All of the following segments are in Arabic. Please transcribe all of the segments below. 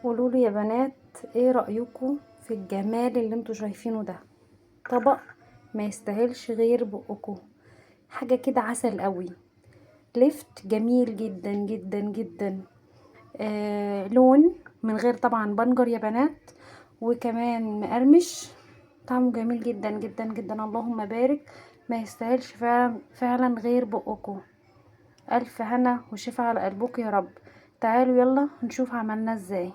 قولولي يا بنات، ايه رأيكم في الجمال اللي انتوا شايفينه ده؟ طبق ما يستاهلش غير بقكم. حاجة كده عسل قوي. لفت جميل جدا جدا جدا. لون من غير طبعا بنجر يا بنات، وكمان مقرمش. طعمه جميل جدا جدا جدا، اللهم بارك. ما يستاهلش فعلا فعلا غير بقكم. الف هنا وشفا على قلبكم يا رب. تعالوا يلا نشوف عملنا ازاي.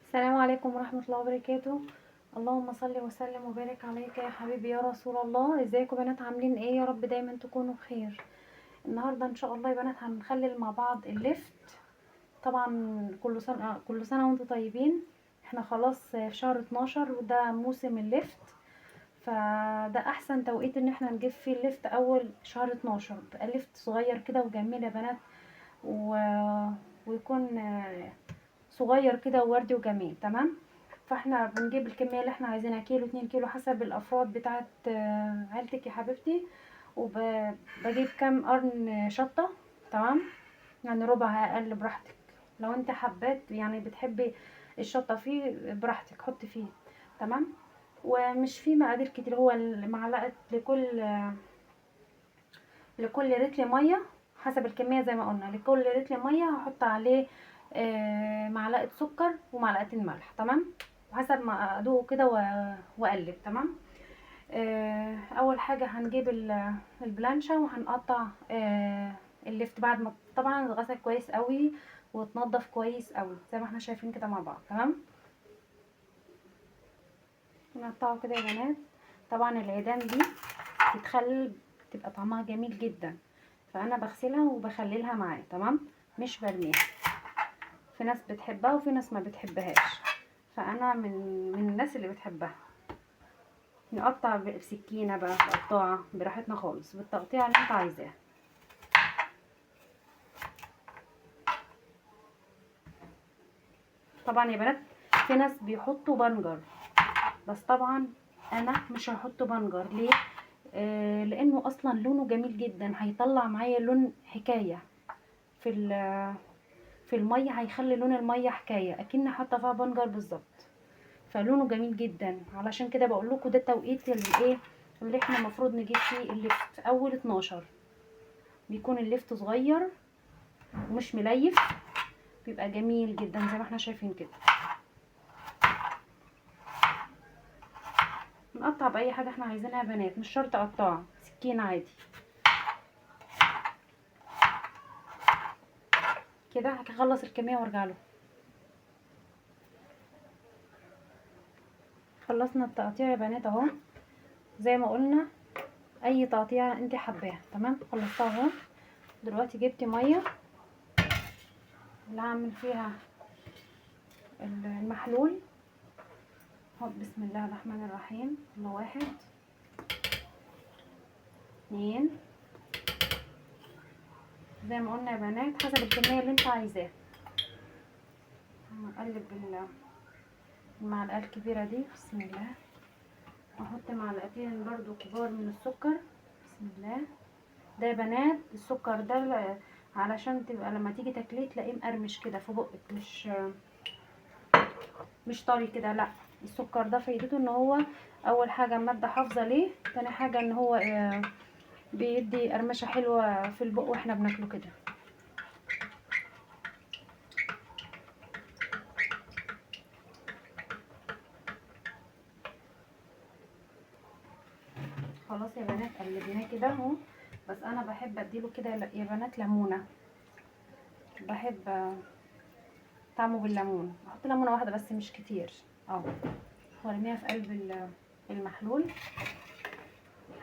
السلام عليكم ورحمة الله وبركاته. اللهم صل وسلم وبارك عليك يا حبيبي يا رسول الله. ازيكم بنات؟ عاملين ايه؟ يا رب دايما تكونوا بخير. النهارده ان شاء الله يا بنات هنخلل مع بعض اللفت. طبعا كل سنة وانتم طيبين. احنا خلاص في شهر 12 وده موسم اللفت. فده احسن توقيت ان احنا نجيب فيه اللفت اول شهر 12. بقى اللفت صغير كده وجميل يا بنات و... ويكون صغير كده ووردي وجميل. تمام. فاحنا بنجيب الكميه اللي احنا عايزينها، كيلو 2 كيلو حسب الافراد بتاعه عيلتك يا حبيبتي. وبجيب كام قرن شطه. تمام. يعني ربع اقل براحتك. لو انت حبات يعني بتحبي الشطه فيه براحتك حطي فيه. تمام. ومش فيه مقادير كتير، هو المعلقه لكل رتل ميه. حسب الكميه زي ما قلنا، لكل رتل ميه هحط عليه معلقه سكر ومعلقتين ملح. تمام. وحسب ما ادوقه كده واقلب. تمام. اول حاجه هنجيب البلانشه وهنقطع اللفت بعد ما طبعا اتغسل كويس قوي وتنضف كويس قوي زي ما احنا شايفين كده مع بعض. تمام. نقطعه كده يا بنات. طبعا العيدان دي تتخلل، تبقى طعمها جميل جدا. فانا بغسلها وبخللها معايا. تمام. مش برميها. في ناس بتحبها وفي ناس ما بتحبهاش، فانا من الناس اللي بتحبها. نقطع بسكينه بقى، بقطاعه براحتنا خالص بالتقطيع اللي انت عايزاه. طبعا يا بنات في ناس بيحطوا بنجر، بس طبعا انا مش هحط بنجر. ليه؟ لانه اصلا لونه جميل جدا، هيطلع معايا لون حكايه في في الميه، هيخلي لون الميه حكايه اكن حاطه فيها بنجر بالظبط. فلونه جميل جدا، علشان كده بقول لكم ده توقيت الايه اللي احنا المفروض نجيب فيه اللفت في اول 12. بيكون اللفت صغير ومش مليف، بيبقى جميل جدا زي ما احنا شايفين كده. نقطع باي حاجه احنا عايزينها يا بنات، مش شرط قطاعه، سكين عادي كده. هخلص الكميه وارجع له. خلصنا التقطيع يا بنات اهو، زي ما قلنا اي تقطيع انت حباها. تمام. خلصتها اهو. دلوقتي جبت ميه اللي هعمل فيها المحلول. بسم الله الرحمن الرحيم. الله. 1 2. زي ما قلنا يا بنات حسب الكميه اللي انت عايزاها. هنقلب المعلقه الكبيره دي. بسم الله. احط معلقتين برضو كبار من السكر. بسم الله. ده يا بنات السكر ده علشان تبقى لما تيجي تاكليه تلاقيه مقرمش كده في بقك، مش طري كده. لا، السكر ده فايدته ان هو اول حاجه ماده حافظه ليه، تاني حاجه ان هو بيدي قرمشه حلوه في البق واحنا بناكله كده. خلاص يا بنات قلبناه كده اهو. بس انا بحب اديله كده يا بنات ليمونه، بحب طعمه بالليمون. بحط ليمونه واحده بس مش كتير اهو، وارميها في قلب المحلول.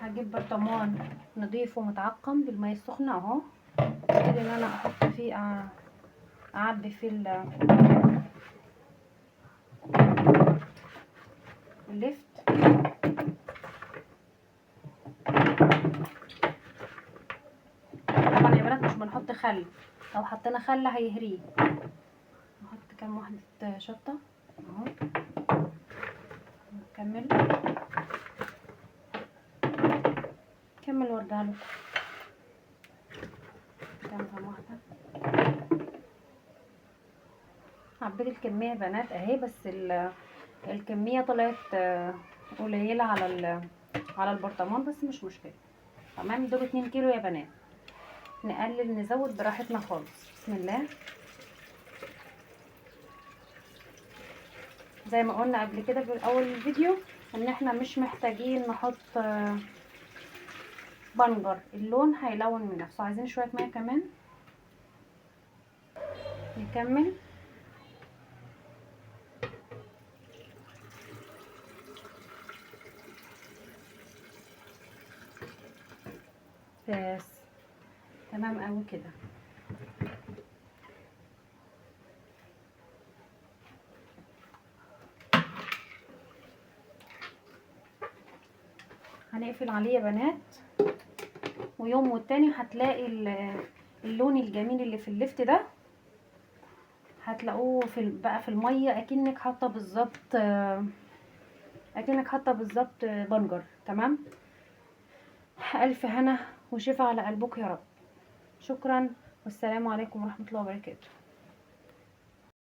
هجيب برطمان نضيف ومتعقم بالميه السخنه اهو. ابتدي ان انا احط فيه اعبي في اللفت. طبعا يا بنات مش بنحط خل، لو حطينا خل هيهريه. نحط كام واحده شطه اهو. نكمل وارجع لكم. كام واحده. حبيت الكميه يا بنات اهي، بس الكميه طلعت قليله على البرطمان، بس مش مشكله. تمام، دول 2 كيلو يا بنات. نقلل نزود براحتنا خالص. بسم الله. زي ما قلنا قبل كده في اول الفيديو ان احنا مش محتاجين نحط بنجر، اللون هيلون من نفسه. عايزين شويه ميه كمان. نكمل. بس تمام قوي كده. هنقفل عليه يا بنات، ويوم والتاني هتلاقي اللون الجميل اللي في اللفت ده هتلاقوه بقى في الميه اكنك حاطه بالظبط، بنجر. تمام. الف هنا وشفا على قلبك يا رب. شكرا، والسلام عليكم ورحمه الله وبركاته.